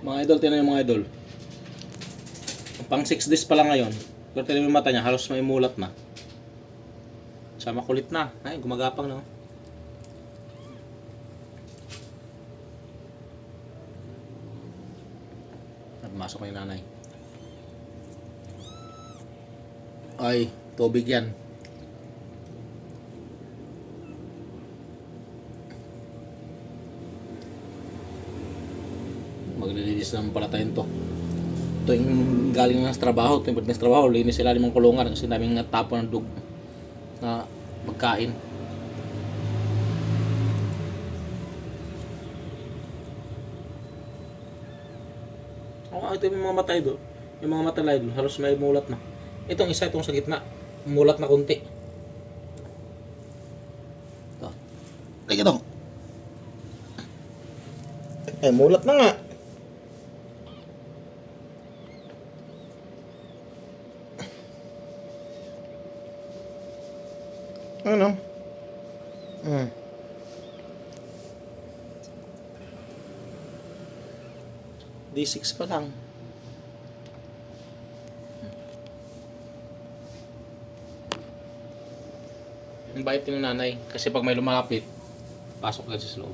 Mga idol, tinan yung mga idol. Pang 6 days pa lang ngayon. Pero tinan yung mata niya, halos may mulat na. Siya makulit na. Ay, gumagapang na. Masok na yung nanay. Ay, tubig yan. Maglilinis naman pala tayo to. Ito yung galing ng trabaho. Ito yung pag trabaho, linis sila limang kulungan kasi daming natapon ng dug na magkain. Ito yung mga mata idol. Yung mga mata idol, halos may mulat na. Itong isa, itong sa gitna. Mulat na konti. Ito. Like ito. Eh, mulat na nga. Ano? D6 pa lang. Ang bait ng nanay kasi pag may lumalapit, pasok agad sa loob.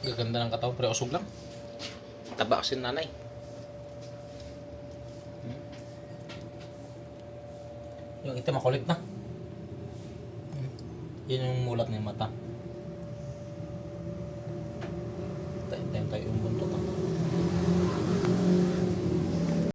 Gaganda ng katawan pero usog lang. Taba kasi nanay. Yung ito makulit na. Yan yung mulat ng mata.